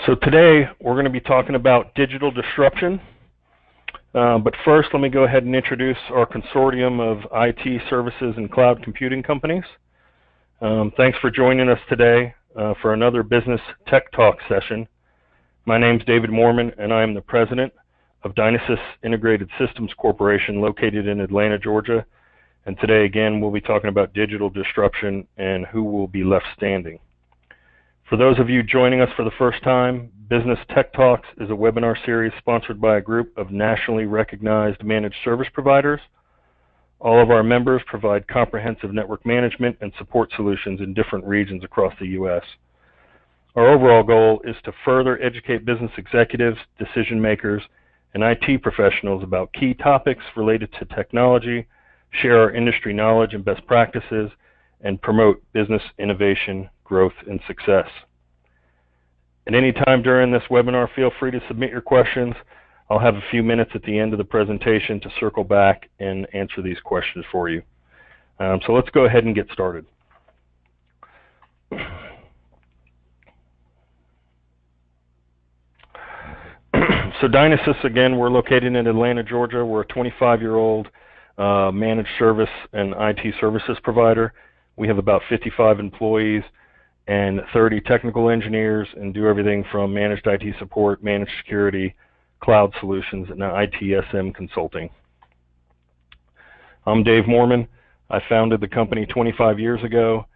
So today we're going to be talking about digital disruption. But first, let me go ahead and introduce our consortium of IT services and cloud computing companies. Thanks for joining us today for another Business Tech Talk session. My name is David Moorman, and I am the president of Dynasys Integrated Systems Corporation located in Atlanta, Georgia. And today, again, we'll be talking about digital disruption and who will be left standing. For those of you joining us for the first time, Business Tech Talks is a webinar series sponsored by a group of nationally recognized managed service providers. All of our members provide comprehensive network management and support solutions in different regions across the U.S. Our overall goal is to further educate business executives, decision makers, and IT professionals about key topics related to technology, share our industry knowledge and best practices, and promote business innovation, growth, and success. At any time during this webinar, feel free to submit your questions. I'll have a few minutes at the end of the presentation to circle back and answer these questions for you. So let's go ahead and get started. So Dynasys, again, we're located in Atlanta, Georgia. We're a 25-year-old managed service and IT services provider. We have about 55 employees and 30 technical engineers and do everything from managed IT support, managed security, cloud solutions, and ITSM consulting. I'm Dave Moorman. I founded the company 25 years ago.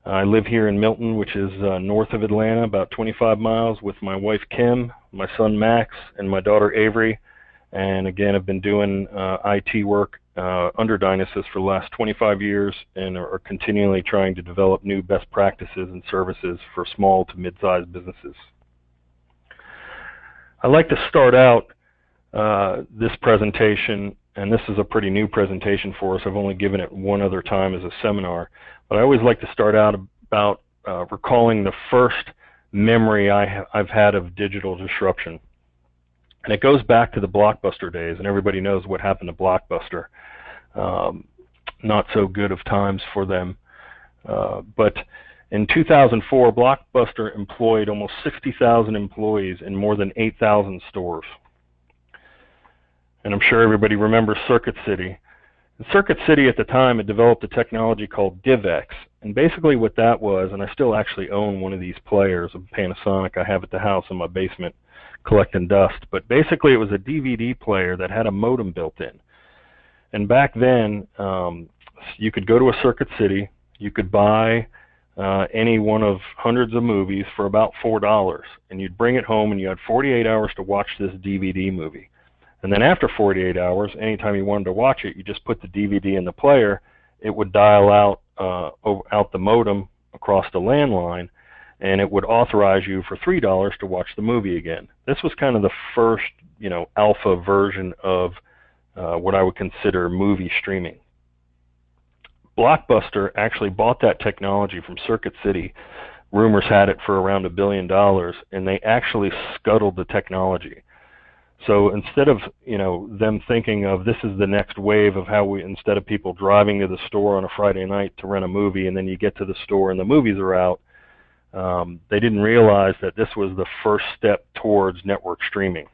I live here in Milton, which is north of Atlanta, about 25 miles, with my wife Kim, my son Max, and my daughter Avery. And again, I've been doing IT work under Dynasys for the last 25 years and are continually trying to develop new best practices and services for small to mid-sized businesses. I'd like to start out this presentation, and this is a pretty new presentation for us. I've only given it one other time as a seminar, but I always like to start out about recalling the first memory I've had of digital disruption. And it goes back to the Blockbuster days, and everybody knows what happened to Blockbuster. Not so good of times for them. But in 2004, Blockbuster employed almost 60,000 employees in more than 8,000 stores. And I'm sure everybody remembers Circuit City. And Circuit City at the time had developed a technology called DivX. And basically what that was, and I still actually own one of these players, a Panasonic I have at the house in my basement, collecting dust, but basically it was a DVD player that had a modem built in. And back then, you could go to a Circuit City, you could buy any one of hundreds of movies for about $4, and you'd bring it home and you had 48 hours to watch this DVD movie. And then after 48 hours, anytime you wanted to watch it, you just put the DVD in the player, it would dial out the modem across the landline, and it would authorize you for $3 to watch the movie again. This was kind of the first, alpha version of what I would consider movie streaming. Blockbuster actually bought that technology from Circuit City. Rumors had it for around $1 billion, and they actually scuttled the technology. So instead of, them thinking of this is the next wave of how instead of people driving to the store on a Friday night to rent a movie, and then you get to the store and the movies are out, they didn't realize that this was the first step towards network streaming,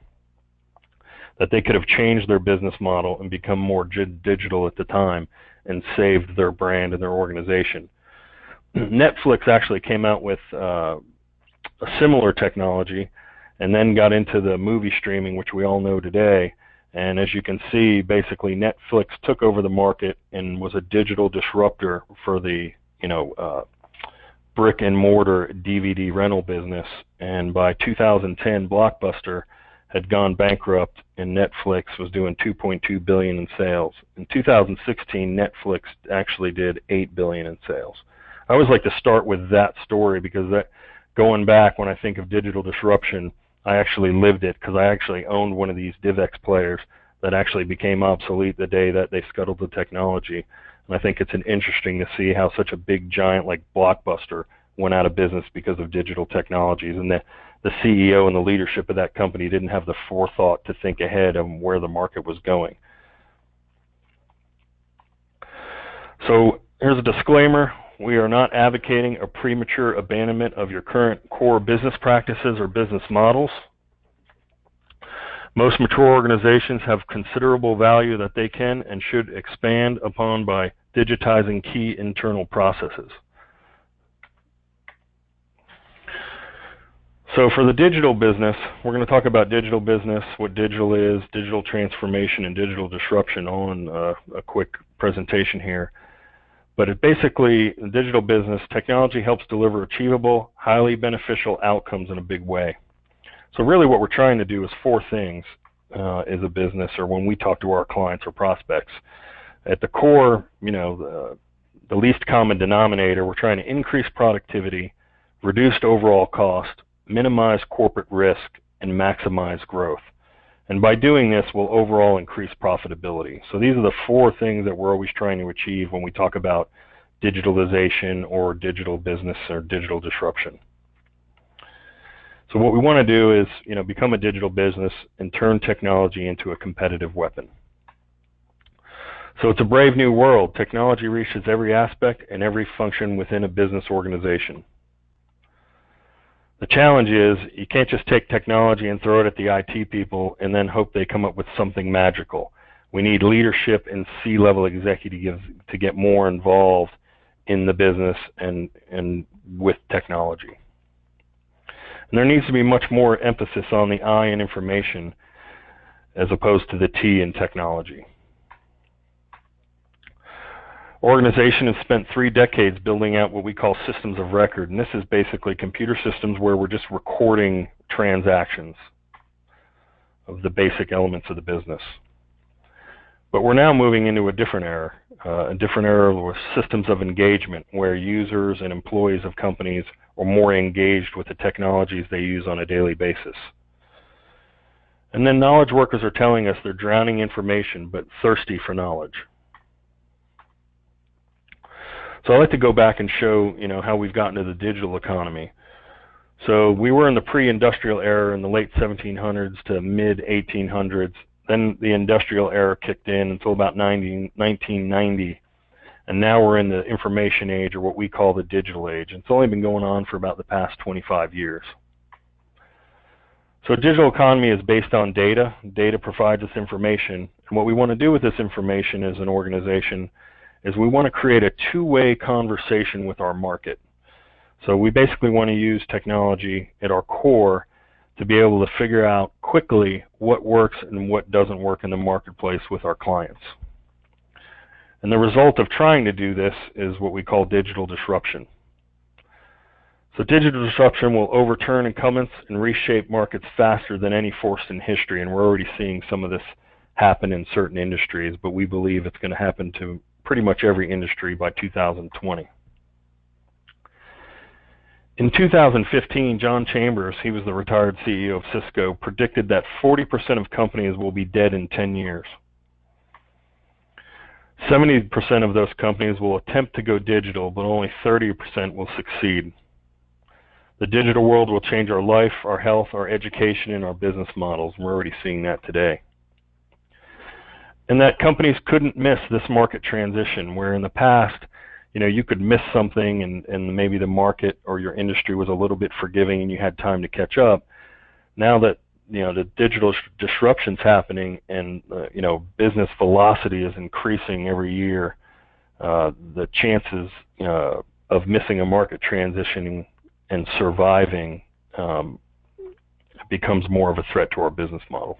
that they could have changed their business model and become more digital at the time and saved their brand and their organization. Netflix actually came out with a similar technology and then got into the movie streaming, which we all know today. And as you can see, basically Netflix took over the market and was a digital disruptor for the, brick and mortar DVD rental business. And by 2010, Blockbuster had gone bankrupt and Netflix was doing $2.2 billion in sales. In 2016, Netflix actually did $8 billion in sales. I always like to start with that story because going back when I think of digital disruption, I actually lived it because I actually owned one of these DivX players that actually became obsolete the day that they scuttled the technology. And I think it's interesting to see how such a big giant like Blockbuster went out of business because of digital technologies. And the CEO and the leadership of that company didn't have the forethought to think ahead of where the market was going. So here's a disclaimer. we are not advocating a premature abandonment of your current core business practices or business models. Most mature organizations have considerable value that they can and should expand upon by digitizing key internal processes. So for the digital business, we're going to talk about digital business, what digital is, digital transformation, and digital disruption all in a quick presentation here. But it basically, in digital business, technology helps deliver achievable, highly beneficial outcomes in a big way. So really what we're trying to do is four things as a business, or when we talk to our clients or prospects. At the core, the least common denominator, we're trying to increase productivity, reduce overall cost, minimize corporate risk, and maximize growth. And by doing this, we'll overall increase profitability. So these are the four things that we're always trying to achieve when we talk about digitalization or digital business or digital disruption. So what we want to do is, become a digital business and turn technology into a competitive weapon. So it's a brave new world. Technology reaches every aspect and every function within a business organization. The challenge is you can't just take technology and throw it at the IT people and then hope they come up with something magical. We need leadership and C-level executives to get more involved in the business and with technology. And there needs to be much more emphasis on the I in information as opposed to the T in technology. Organization has spent 3 decades building out what we call systems of record, and this is basically computer systems where we're just recording transactions of the basic elements of the business. But we're now moving into a different era with systems of engagement, where users and employees of companies are more engaged with the technologies they use on a daily basis. And then knowledge workers are telling us they're drowning information, but thirsty for knowledge. So I'd like to go back and show, how we've gotten to the digital economy. So we were in the pre-industrial era in the late 1700s to mid-1800s. Then the industrial era kicked in until about 1990. And now we're in the information age, or what we call the digital age. And it's only been going on for about the past 25 years. So digital economy is based on data. Data provides us information. And what we want to do with this information as an organization is we want to create a two-way conversation with our market. So we basically want to use technology at our core to be able to figure out quickly what works and what doesn't work in the marketplace with our clients. And the result of trying to do this is what we call digital disruption. So digital disruption will overturn incumbents and reshape markets faster than any force in history, and we're already seeing some of this happen in certain industries, but we believe it's going to happen to pretty much every industry by 2020. In 2015, John Chambers, he was the retired CEO of Cisco, predicted that 40% of companies will be dead in 10 years. 70% of those companies will attempt to go digital, but only 30% will succeed. The digital world will change our life, our health, our education, and our business models. We're already seeing that today. And that companies couldn't miss this market transition, where in the past, you could miss something and maybe the market or your industry was a little bit forgiving and you had time to catch up. Now that, the digital disruption's happening and, business velocity is increasing every year, the chances of missing a market transitioning and surviving becomes more of a threat to our business model.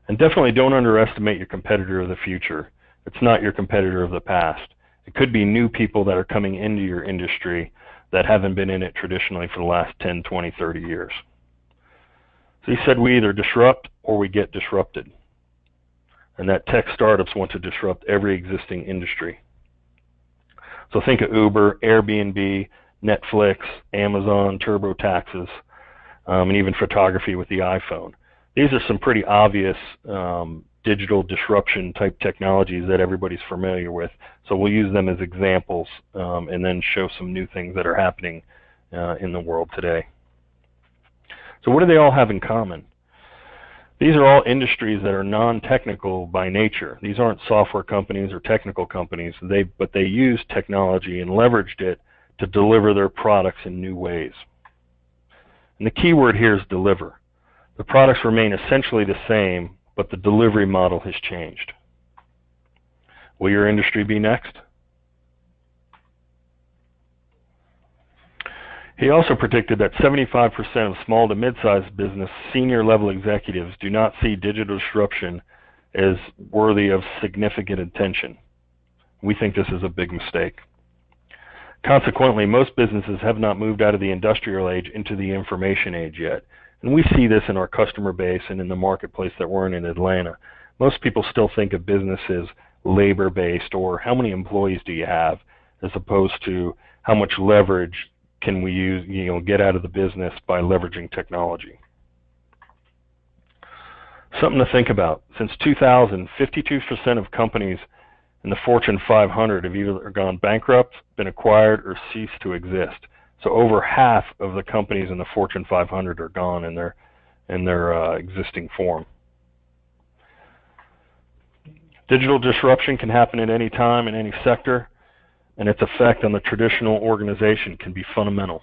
And definitely don't underestimate your competitor of the future. It's not your competitor of the past. It could be new people that are coming into your industry that haven't been in it traditionally for the last 10, 20, 30 years. So he said we either disrupt or we get disrupted. And that tech startups want to disrupt every existing industry. So think of Uber, Airbnb, Netflix, Amazon, TurboTaxes, and even photography with the iPhone. These are some pretty obvious digital disruption type technologies that everybody's familiar with. So we'll use them as examples and then show some new things that are happening in the world today. So what do they all have in common? These are all industries that are non-technical by nature. These aren't software companies or technical companies, but they use technology and leveraged it to deliver their products in new ways. And the key word here is deliver. The products remain essentially the same, but the delivery model has changed. Will your industry be next? He also predicted that 75% of small to mid-sized business senior level executives do not see digital disruption as worthy of significant attention. We think this is a big mistake. Consequently, most businesses have not moved out of the industrial age into the information age yet. And we see this in our customer base and in the marketplace that we're in Atlanta. Most people still think of business as labor-based, or how many employees do you have, as opposed to how much leverage can we use, get out of the business by leveraging technology. Something to think about. Since 2000, 52% of companies in the Fortune 500 have either gone bankrupt, been acquired, or ceased to exist. So over half of the companies in the Fortune 500 are gone in their existing form. Digital disruption can happen at any time in any sector, and its effect on the traditional organization can be fundamental.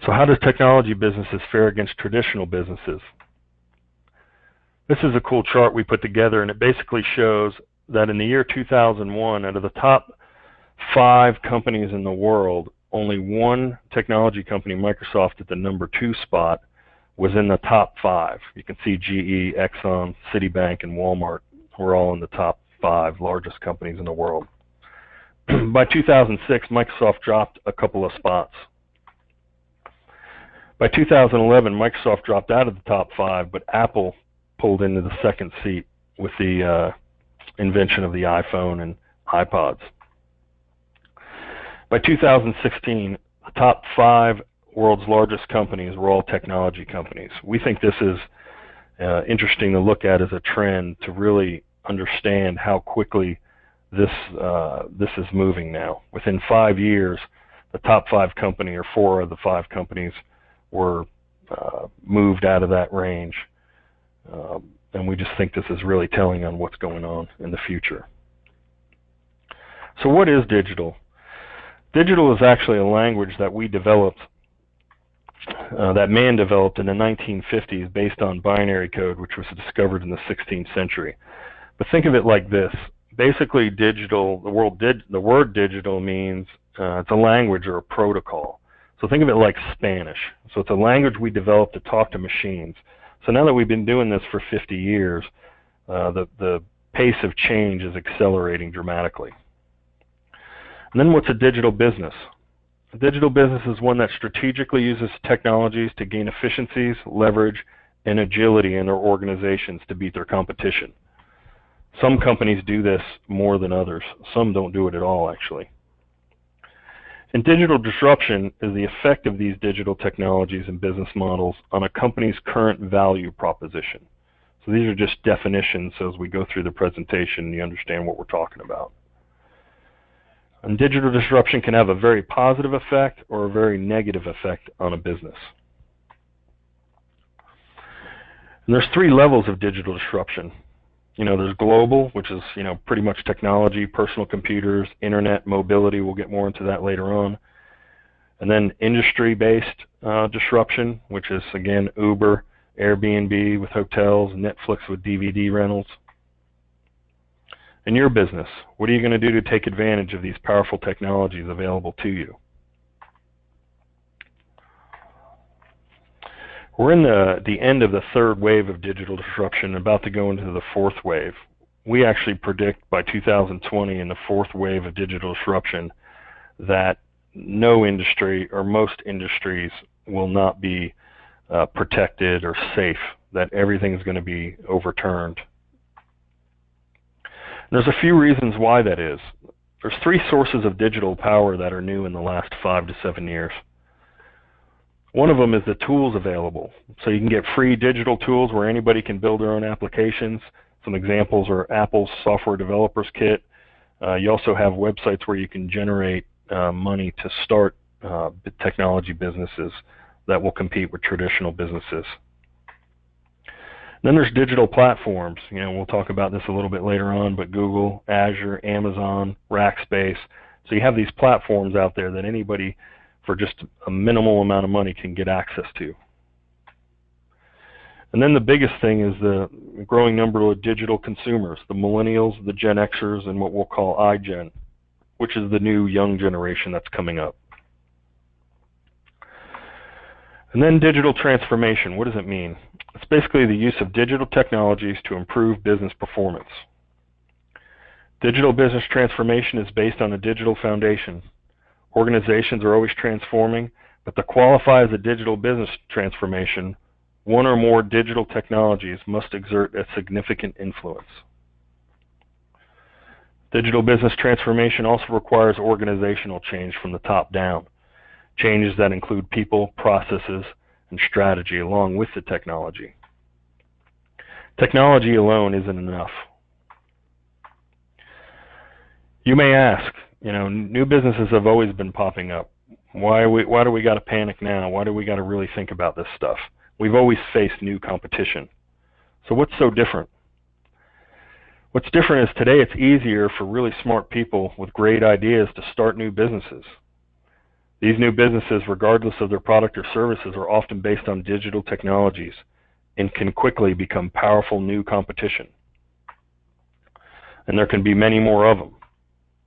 So how does technology businesses fare against traditional businesses? This is a cool chart we put together, and it basically shows that in the year 2001, out of the top 5 companies in the world, only one technology company, Microsoft, at the number 2 spot, was in the top 5. You can see GE, Exxon, Citibank, and Walmart were all in the top 5 largest companies in the world. By 2006, Microsoft dropped a couple of spots. By 2011, Microsoft dropped out of the top 5, but Apple pulled into the second seat with the invention of the iPhone and iPods. By 2016, the top 5 world's largest companies were all technology companies. We think this is interesting to look at as a trend to really understand how quickly this is moving now. Within 5 years, the top 5 company, or 4 of the 5 companies, were moved out of that range. And we just think this is really telling on what's going on in the future. So what is digital? Digital is actually a language that we developed, that man developed in the 1950s based on binary code, which was discovered in the 16th century. But think of it like this. Basically, digital, the word digital means it's a language or a protocol. So think of it like Spanish. So it's a language we developed to talk to machines. So now that we've been doing this for 50 years, the pace of change is accelerating dramatically. And then what's a digital business? A digital business is one that strategically uses technologies to gain efficiencies, leverage, and agility in their organizations to beat their competition. Some companies do this more than others. Some don't do it at all, actually. And digital disruption is the effect of these digital technologies and business models on a company's current value proposition. So these are just definitions, so as we go through the presentation, you understand what we're talking about. And digital disruption can have a very positive effect or a very negative effect on a business. And there's 3 levels of digital disruption. There's global, which is, pretty much technology, personal computers, internet, mobility. We'll get more into that later on. And then industry-based disruption, which is, again, Uber, Airbnb with hotels, Netflix with DVD rentals. In your business, what are you going to do to take advantage of these powerful technologies available to you? We're in the end of the 3rd wave of digital disruption, about to go into the 4th wave. We actually predict by 2020, in the 4th wave of digital disruption, that no industry or most industries will not be protected or safe, that everything's going to be overturned. And there's a few reasons why that is. There's 3 sources of digital power that are new in the last 5 to 7 years. One of them is the tools available. So you can get free digital tools where anybody can build their own applications. Some examples are Apple's Software Developers Kit. You also have websites where you can generate money to start technology businesses that will compete with traditional businesses. Then there's digital platforms. We'll talk about this a little bit later on, but Google, Azure, Amazon, Rackspace. So you have these platforms out there that anybody for just a minimal amount of money can get access to. And then the biggest thing is the growing number of digital consumers, the millennials, the Gen Xers, and what we'll call iGen, which is the new young generation that's coming up. And then digital transformation, what does it mean? It's basically the use of digital technologies to improve business performance. Digital business transformation is based on a digital foundation. Organizations are always transforming, but to qualify as a digital business transformation, one or more digital technologies must exert a significant influence. Digital business transformation also requires organizational change from the top down, changes that include people, processes, and strategy along with the technology. Technology alone isn't enough. You may ask, new businesses have always been popping up. Why do we got to panic now? Why do we got to really think about this stuff? We've always faced new competition. So what's so different? What's different is today it's easier for really smart people with great ideas to start new businesses. These new businesses, regardless of their product or services, are often based on digital technologies and can quickly become powerful new competition. And there can be many more of them.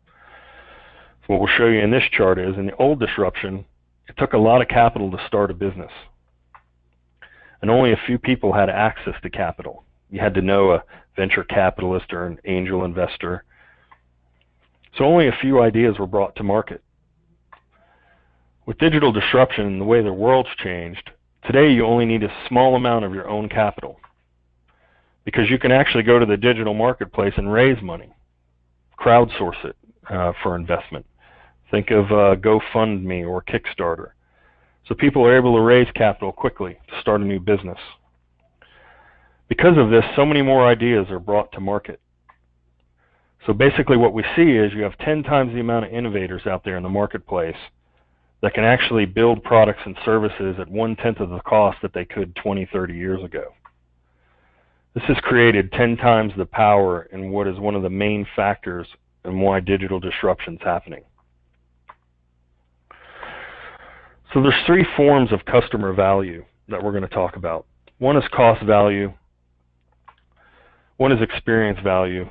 So what we'll show you in this chart is, in the old disruption, it took a lot of capital to start a business. And only a few people had access to capital. You had to know a venture capitalist or an angel investor. So only a few ideas were brought to market. With digital disruption and the way the world's changed, today you only need a small amount of your own capital, because you can actually go to the digital marketplace and raise money, crowdsource it for investment. Think of GoFundMe or Kickstarter. So people are able to raise capital quickly to start a new business. Because of this, so many more ideas are brought to market. So basically what we see is you have 10 times the amount of innovators out there in the marketplace that can actually build products and services at 1/10 of the cost that they could 20, 30 years ago. This has created 10 times the power in what is one of the main factors in why digital disruption is happening. So there's 3 forms of customer value that we're going to talk about. One is cost value, one is experience value,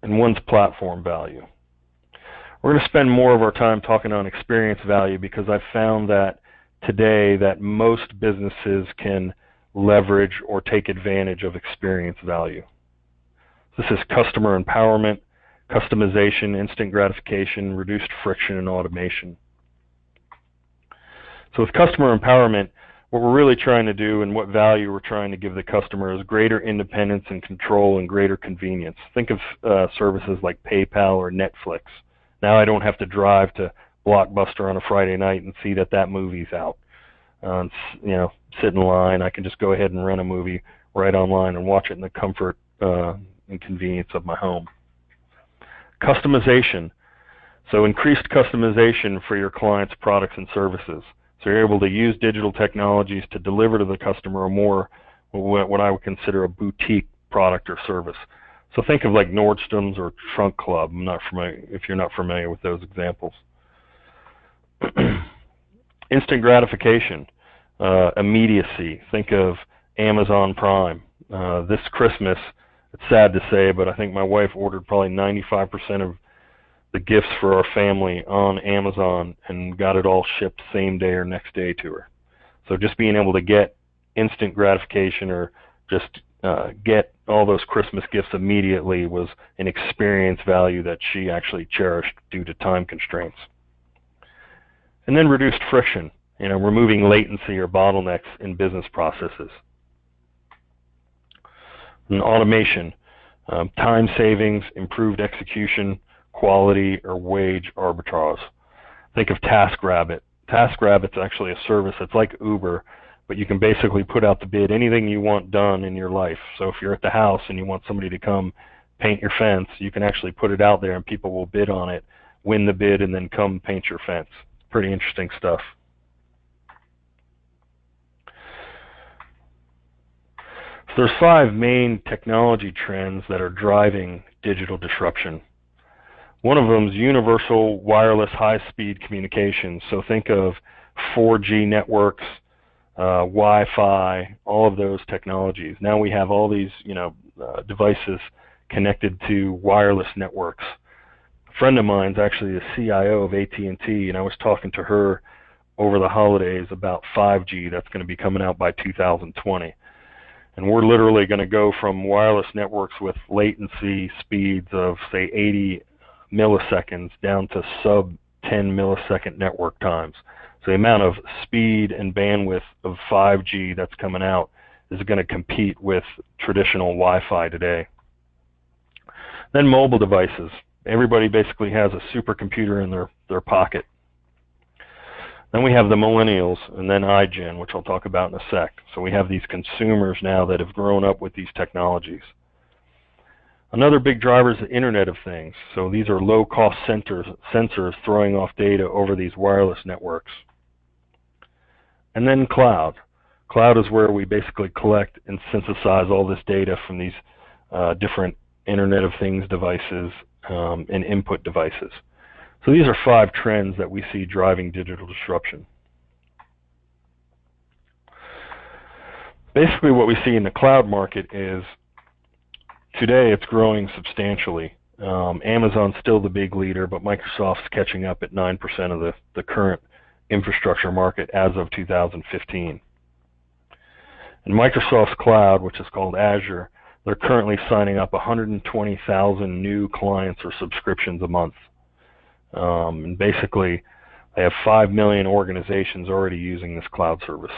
and one's platform value. We're going to spend more of our time talking on experience value because I've found that today that most businesses can leverage or take advantage of experience value. This is customer empowerment, customization, instant gratification, reduced friction, and automation. So with customer empowerment, what we're really trying to do and what value we're trying to give the customer is greater independence and control and greater convenience. Think of services like PayPal or Netflix. Now I don't have to drive to Blockbuster on a Friday night and see that movie's out. Sit in line. I can just go ahead and rent a movie right online and watch it in the comfort and convenience of my home. Customization. So increased customization for your clients' products and services. So you're able to use digital technologies to deliver to the customer a more, what I would consider a boutique product or service. So think of like Nordstrom's or Trunk Club. I'm not familiar if you're not familiar with those examples. Instant gratification, immediacy. Think of Amazon Prime. This Christmas, it's sad to say, but I think my wife ordered probably 95% of the gifts for our family on Amazon and got it all shipped same day or next day to her. So just being able to get instant gratification or just get all those Christmas gifts immediately was an experience value that she actually cherished due to time constraints. And then reduced friction, removing latency or bottlenecks in business processes. And automation, time savings, improved execution, quality, or wage arbitrage. Think of TaskRabbit. TaskRabbit's actually a service that's like Uber, but you can basically put out the bid anything you want done in your life. So if you're at the house and you want somebody to come paint your fence, you can actually put it out there and people will bid on it, win the bid, and then come paint your fence. Pretty interesting stuff. There's 5 main technology trends that are driving digital disruption. One of them is universal wireless high-speed communications. So think of 4G networks, Wi-Fi, all of those technologies. Now we have all these, devices connected to wireless networks. A friend of mine's actually the CIO of AT&T, and I was talking to her over the holidays about 5G that's going to be coming out by 2020. And we're literally going to go from wireless networks with latency speeds of, say, 80 milliseconds down to sub 10 millisecond network times. So the amount of speed and bandwidth of 5G that's coming out is going to compete with traditional Wi-Fi today. Then mobile devices. Everybody basically has a supercomputer in their pocket. Then we have the millennials, and then iGen, which I'll talk about in a sec. So we have these consumers now that have grown up with these technologies. Another big driver is the Internet of Things. So these are low-cost sensors throwing off data over these wireless networks. And then cloud. Cloud is where we basically collect and synthesize all this data from these different Internet of Things devices and input devices. So these are 5 trends that we see driving digital disruption. Basically what we see in the cloud market is today it's growing substantially. Amazon's still the big leader, but Microsoft's catching up at 9% of the current infrastructure market as of 2015. And Microsoft's cloud, which is called Azure, they're currently signing up 120,000 new clients or subscriptions a month. And basically, they have 5 million organizations already using this cloud service.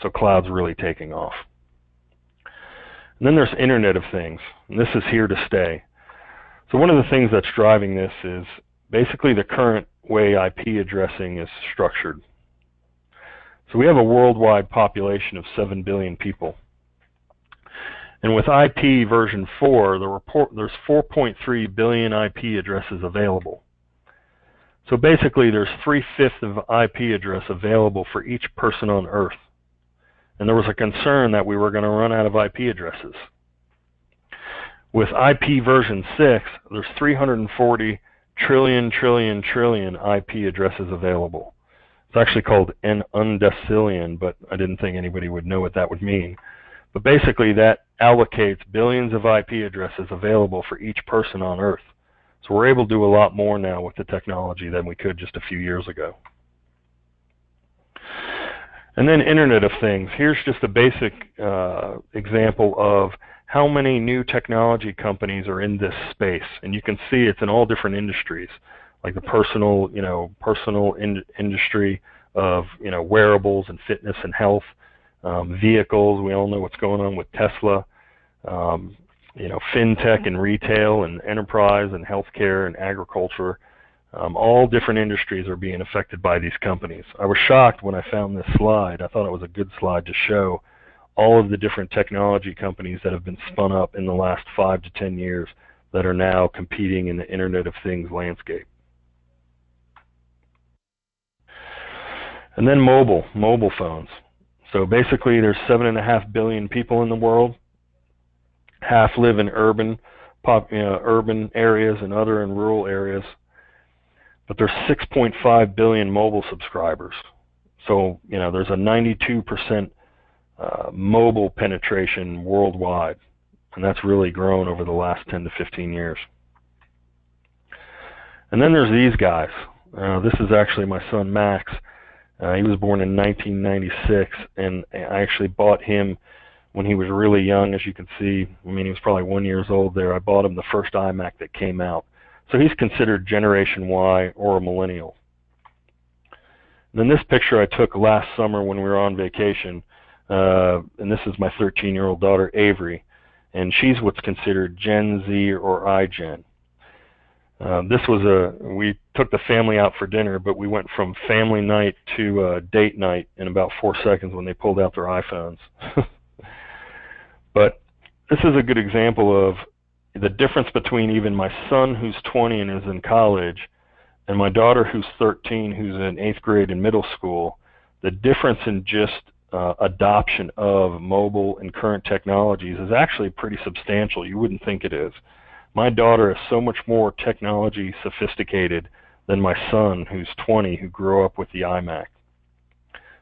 So cloud's really taking off. And then there's Internet of Things, and this is here to stay. So one of the things that's driving this is basically the current way IP addressing is structured. So we have a worldwide population of 7 billion people. And with IP version 4, there's 4.3 billion IP addresses available. So basically there's 3/5 of IP address available for each person on Earth. And there was a concern that we were going to run out of IP addresses. With IP version 6, there's 340 trillion IP addresses available. It's actually called an undecillion, but I didn't think anybody would know what that would mean. But basically that allocates billions of IP addresses available for each person on Earth. So we're able to do a lot more now with the technology than we could just a few years ago. And then Internet of Things. Here's just a basic example of how many new technology companies are in this space. And you can see it's in all different industries, like the personal industry of, wearables and fitness and health, vehicles. We all know what's going on with Tesla. Fintech and retail and enterprise and healthcare and agriculture. All different industries are being affected by these companies. I was shocked when I found this slide. I thought it was a good slide to show all of the different technology companies that have been spun up in the last 5 to 10 years that are now competing in the Internet of Things landscape. And then mobile phones. So basically there's 7.5 billion people in the world. Half live in urban areas and other in rural areas. But there's 6.5 billion mobile subscribers. So, there's a 92% mobile penetration worldwide. And that's really grown over the last 10 to 15 years. And then there's these guys. This is actually my son Max. He was born in 1996, and I actually bought him when he was really young, as you can see. He was probably 1 year old there. I bought him the first iMac that came out. So he's considered Generation Y or a millennial. And then this picture I took last summer when we were on vacation, and this is my 13-year-old daughter, Avery, and she's what's considered Gen Z or iGen. We took the family out for dinner, but we went from family night to date night in about 4 seconds when they pulled out their iPhones. But this is a good example of the difference between even my son, who's 20 and is in college, and my daughter, who's 13, who's in 8th grade in middle school. The difference in just adoption of mobile and current technologies is actually pretty substantial. You wouldn't think it is. My daughter is so much more technology sophisticated than my son, who's 20, who grew up with the iMac.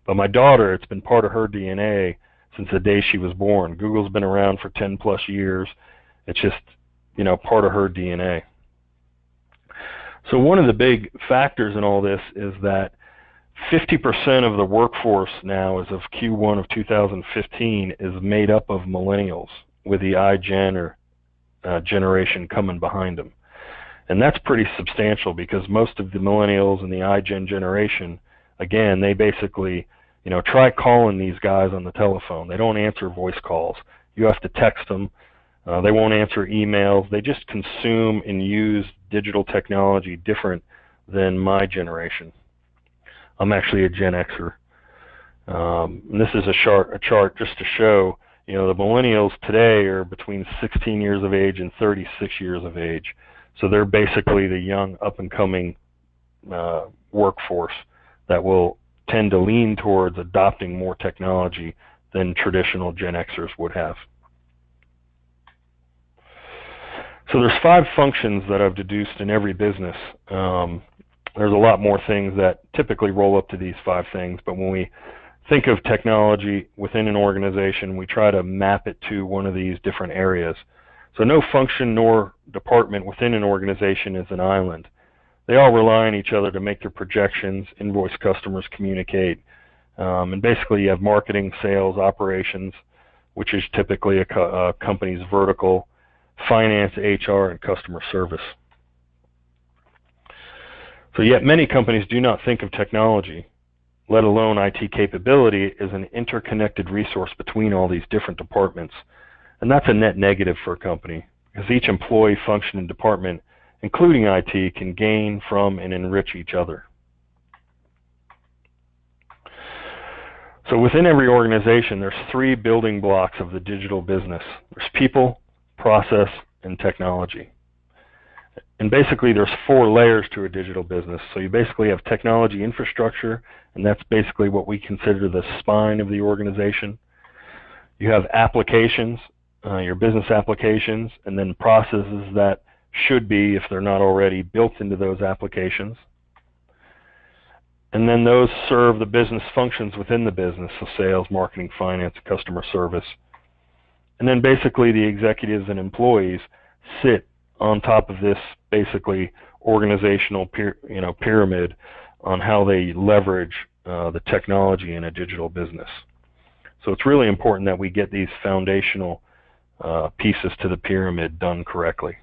But my daughter, it's been part of her DNA since the day she was born. Google's been around for 10 plus years. It's just, part of her DNA. So one of the big factors in all this is that 50% of the workforce now, as of Q1 of 2015, is made up of millennials, with the iGen or generation coming behind them. And that's pretty substantial, because most of the millennials and the iGen generation, again, they basically, try calling these guys on the telephone. They don't answer voice calls. You have to text them. They won't answer emails. They just consume and use digital technology different than my generation. I'm actually a Gen Xer. And this is a chart just to show, the millennials today are between 16 years of age and 36 years of age. So they're basically the young up-and-coming workforce that will tend to lean towards adopting more technology than traditional Gen Xers would have. So there's 5 functions that I've deduced in every business. There's a lot more things that typically roll up to these 5 things, but when we think of technology within an organization, we try to map it to one of these different areas. So no function nor department within an organization is an island. They all rely on each other to make their projections, invoice customers, communicate. And basically you have marketing, sales, operations, which is typically a company's vertical, finance, HR, and customer service. So yet many companies do not think of technology, let alone IT capability, as an interconnected resource between all these different departments. And that's a net negative for a company, because each employee, function, and department, including IT, can gain from and enrich each other. So within every organization, there's 3 building blocks of the digital business. There's people, process, and technology. And basically there's 4 layers to a digital business. So you basically have technology infrastructure, and that's basically what we consider the spine of the organization. You have applications, your business applications, and then processes that should be, if they're not already, built into those applications. And then those serve the business functions within the business, so sales, marketing, finance, customer service. And then basically the executives and employees sit on top of this basically organizational pyramid on how they leverage the technology in a digital business. So it's really important that we get these foundational pieces to the pyramid done correctly.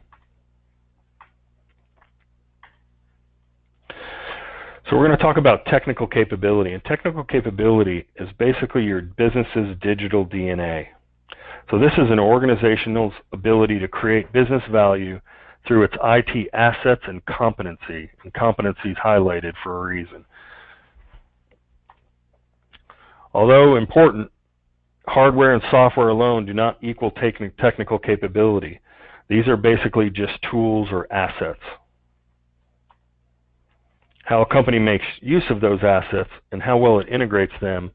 So we're going to talk about technical capability, and technical capability is basically your business's digital DNA. So this is an organization's ability to create business value through its IT assets and competency is highlighted for a reason. Although important, hardware and software alone do not equal technical capability. These are basically just tools or assets. How a company makes use of those assets and how well it integrates them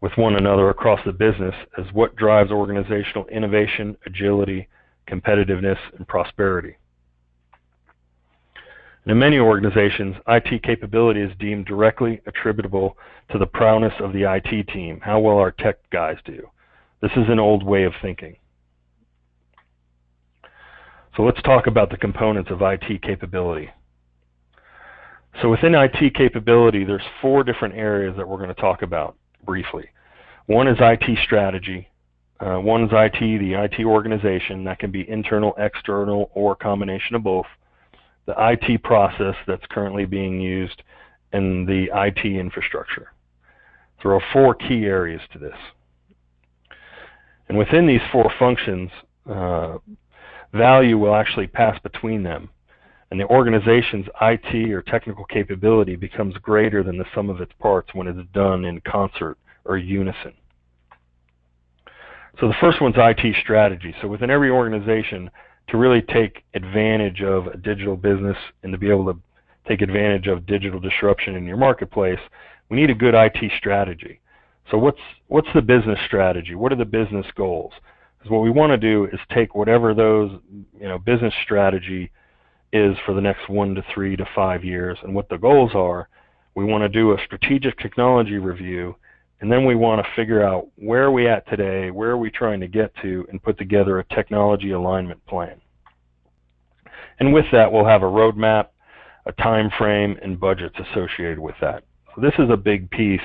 with one another across the business is what drives organizational innovation, agility, competitiveness, and prosperity. And in many organizations, IT capability is deemed directly attributable to the prowess of the IT team, how well our tech guys do. This is an old way of thinking. So let's talk about the components of IT capability. So within IT capability, there's 4 different areas that we're going to talk about briefly. One is IT strategy. One is IT, the IT organization. That can be internal, external, or a combination of both. The IT process that's currently being used, and the IT infrastructure. There are 4 key areas to this. And within these 4 functions, value will actually pass between them. And the organization's IT or technical capability becomes greater than the sum of its parts when it's done in concert or unison. So the first one's IT strategy. So within every organization, to really take advantage of a digital business and to be able to take advantage of digital disruption in your marketplace, we need a good IT strategy. So what's the business strategy? What are the business goals? Because what we want to do is take whatever those business strategy is for the next 1 to 3 to 5 years, and what the goals are. We want to do a strategic technology review, and then we want to figure out where are we at today, where are we trying to get to, and put together a technology alignment plan. And with that, we'll have a roadmap, a time frame, and budgets associated with that. So this is a big piece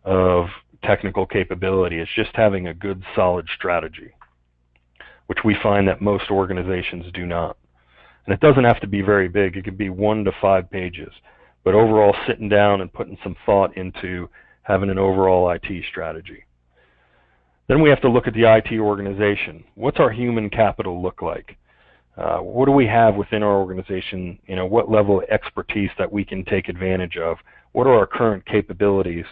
of technical capability. It's just having a good, solid strategy, which we find that most organizations do not. And it doesn't have to be very big. It could be 1 to 5 pages. But overall, sitting down and putting some thought into having an overall IT strategy. Then we have to look at the IT organization. What's our human capital look like? What do we have within our organization? What level of expertise that we can take advantage of? What are our current capabilities?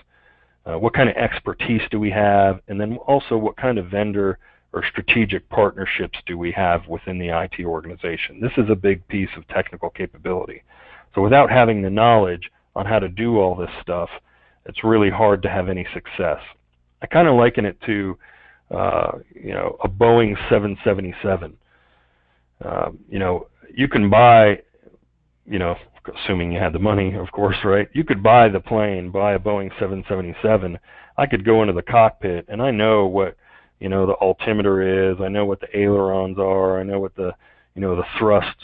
What kind of expertise do we have? And then also, what kind of vendor or strategic partnerships do we have within the IT organization? This is a big piece of technical capability. So without having the knowledge on how to do all this stuff, it's really hard to have any success. I kind of liken it to, a Boeing 777. You can buy, assuming you had the money, of course, right? You could buy the plane, buy a Boeing 777. I could go into the cockpit, and I know what, the altimeter is. I know what the ailerons are. I know what the thrust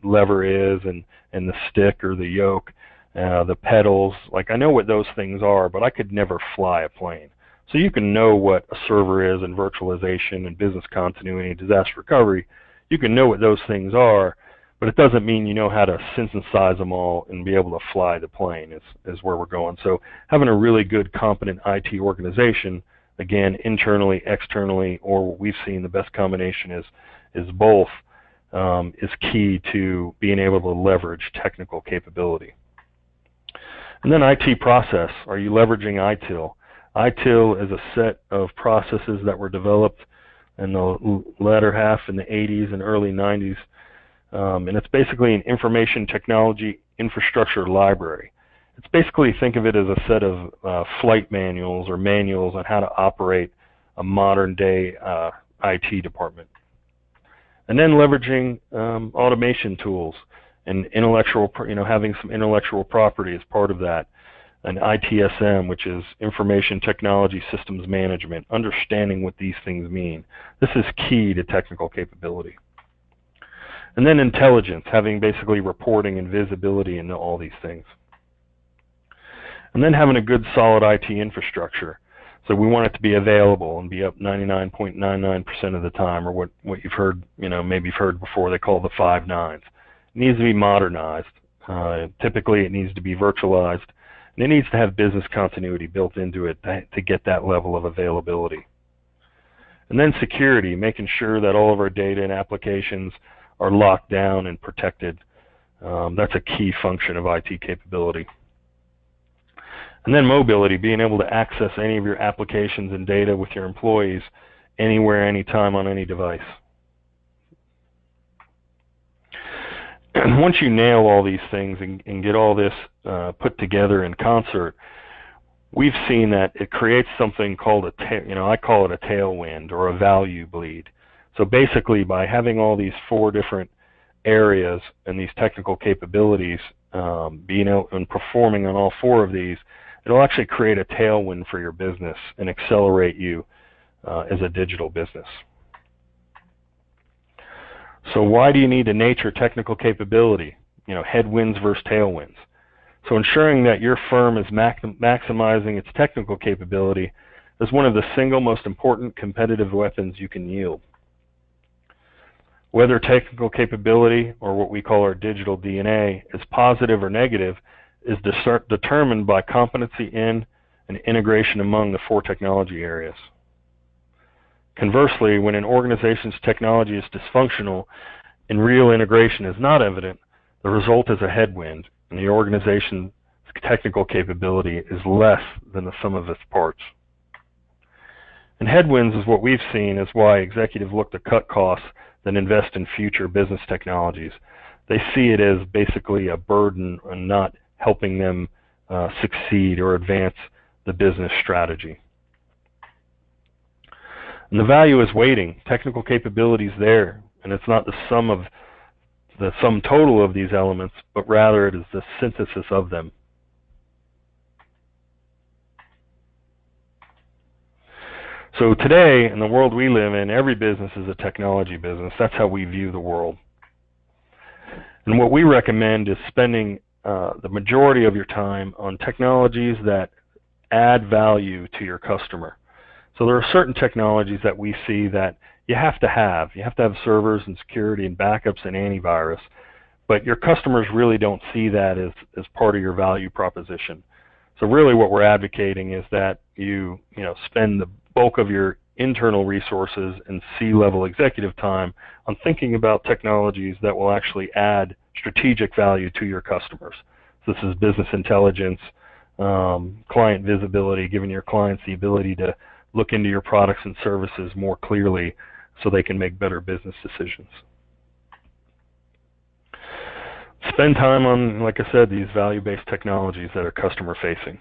lever is, and the stick or the yoke, the pedals. Like, I know what those things are, but I could never fly a plane. So you can know what a server is, and virtualization, and business continuity, and disaster recovery. You can know what those things are, but it doesn't mean you know how to synthesize them all and be able to fly the plane is where we're going. So having a really good, competent IT organization, again, internally, externally, or what we've seen, the best combination is both, is key to being able to leverage technical capability. And then IT process. Are you leveraging ITIL? ITIL is a set of processes that were developed in the latter half in the 80s and early 90s. And it's basically an information technology infrastructure library. It's basically, think of it as a set of flight manuals or manuals on how to operate a modern day IT department. And then leveraging automation tools and having some intellectual property as part of that. And ITSM, which is Information Technology Systems Management, understanding what these things mean. This is key to technical capability. And then intelligence, having basically reporting and visibility into all these things. And then having a good, solid IT infrastructure. So we want it to be available and be up 99.99% of the time, or what you've heard, maybe you've heard before, they call the 5 nines. It needs to be modernized. Typically, it needs to be virtualized. And it needs to have business continuity built into it to get that level of availability. And then security, making sure that all of our data and applications are locked down and protected. That's a key function of IT capability. And then mobility, being able to access any of your applications and data with your employees anywhere, anytime, on any device. And once you nail all these things and get all this put together in concert, we've seen that it creates something called I call it a tailwind or a value bleed. So basically, by having all these 4 different areas and these technical capabilities, being able and performing on all 4 of these, it'll actually create a tailwind for your business and accelerate you as a digital business. So why do you need to nature technical capability? Headwinds versus tailwinds. So ensuring that your firm is maximizing its technical capability is one of the single most important competitive weapons you can yield. Whether technical capability, or what we call our digital DNA, is positive or negative is determined by competency in and integration among the 4 technology areas. Conversely, when an organization's technology is dysfunctional and real integration is not evident, the result is a headwind, and the organization's technical capability is less than the sum of its parts. And headwinds is what we've seen is why executives look to cut costs than invest in future business technologies. They see it as basically a burden and not helping them succeed or advance the business strategy. And the value is waiting. Technical capability is there, and it's not the sum total of these elements, but rather it is the synthesis of them. So today, in the world we live in, every business is a technology business. That's how we view the world. And what we recommend is spending the majority of your time on technologies that add value to your customer. So there are certain technologies that we see that you have to have. You have to have servers and security and backups and antivirus. But your customers really don't see that as part of your value proposition. So really what we're advocating is that you spend the bulk of your internal resources and C-level executive time on thinking about technologies that will actually add strategic value to your customers. So this is business intelligence, client visibility, giving your clients the ability to look into your products and services more clearly so they can make better business decisions. Spend time on, like I said, these value-based technologies that are customer-facing.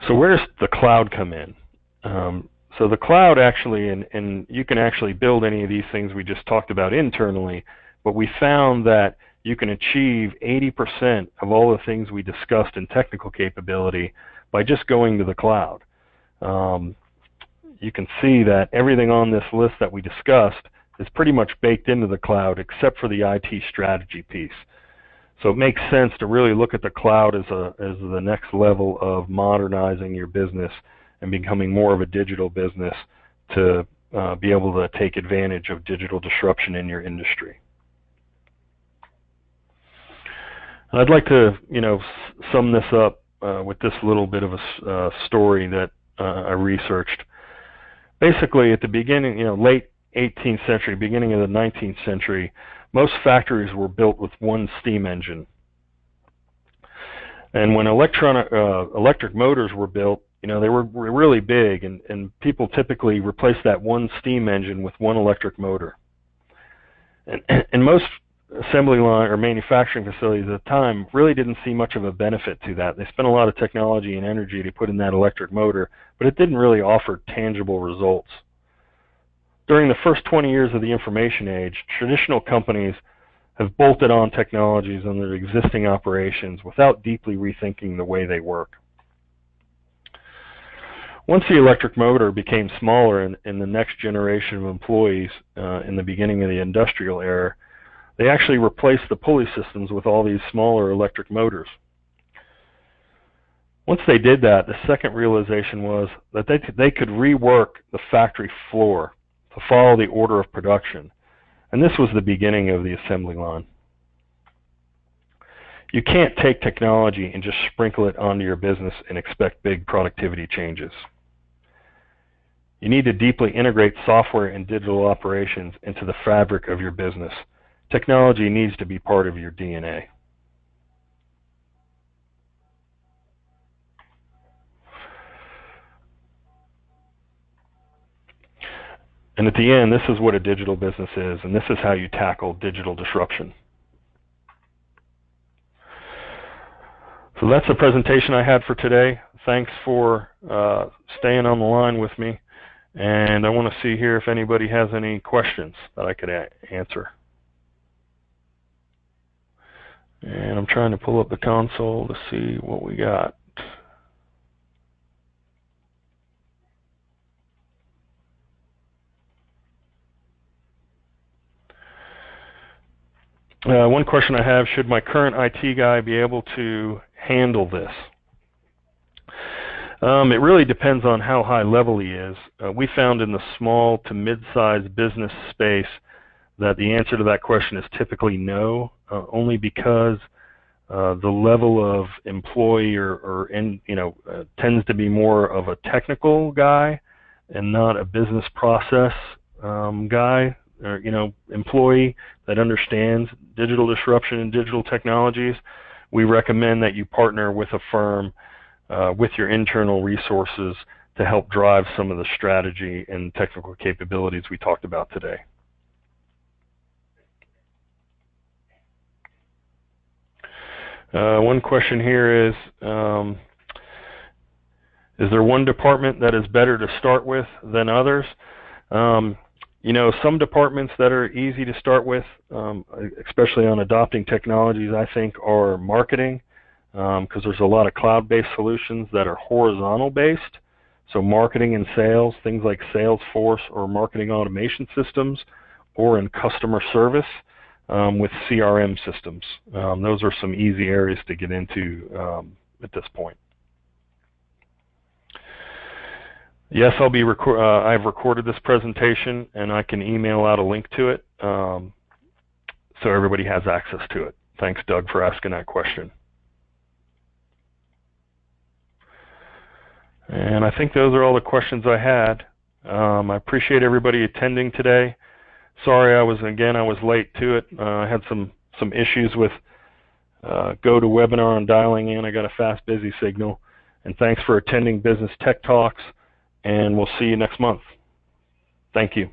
So where does the cloud come in? So the cloud actually, and you can actually build any of these things we just talked about internally, but we found that you can achieve 80% of all the things we discussed in technical capability by just going to the cloud. You can see that everything on this list that we discussed is pretty much baked into the cloud except for the IT strategy piece. So it makes sense to really look at the cloud as the next level of modernizing your business and becoming more of a digital business to be able to take advantage of digital disruption in your industry. And I'd like to, sum this up with this little bit of a story that I researched. Basically, at the beginning, late 18th century, beginning of the 19th century, most factories were built with one steam engine. And when electric motors were built, they were really big, and people typically replaced that one steam engine with one electric motor. And most assembly line or manufacturing facilities at the time really didn't see much of a benefit to that. They spent a lot of technology and energy to put in that electric motor, but it didn't really offer tangible results. During the first 20 years of the information age, traditional companies have bolted on technologies on their existing operations without deeply rethinking the way they work. Once the electric motor became smaller in the next generation of employees in the beginning of the industrial era, they actually replaced the pulley systems with all these smaller electric motors. Once they did that, the second realization was that they could rework the factory floor to follow the order of production. And this was the beginning of the assembly line. You can't take technology and just sprinkle it onto your business and expect big productivity changes. You need to deeply integrate software and digital operations into the fabric of your business. Technology needs to be part of your DNA. And at the end, this is what a digital business is, and this is how you tackle digital disruption. So that's the presentation I had for today. Thanks for staying on the line with me. And I want to see here if anybody has any questions that I could answer. And I'm trying to pull up the console to see what we got. One question I have, should my current IT guy be able to handle this? It really depends on how high level he is. We found in the small to mid-sized business space that the answer to that question is typically no, only because the level of employee tends to be more of a technical guy and not a business process guy or employee that understands digital disruption and digital technologies. We recommend that you partner with a firm with your internal resources to help drive some of the strategy and technical capabilities we talked about today. One question here is Is there one department that is better to start with than others? You know, some departments that are easy to start with, especially on adopting technologies, I think are marketing, because there's a lot of cloud-based solutions that are horizontal-based. So marketing and sales, things like Salesforce or marketing automation systems, or in customer service with CRM systems. Those are some easy areas to get into at this point. Yes, I've recorded this presentation, and I can email out a link to it so everybody has access to it. Thanks, Doug, for asking that question. And I think those are all the questions I had. I appreciate everybody attending today. Sorry, I was late to it. I had some issues with GoToWebinar and dialing in. I got a fast, busy signal. And thanks for attending Business Tech Talks, and we'll see you next month. Thank you.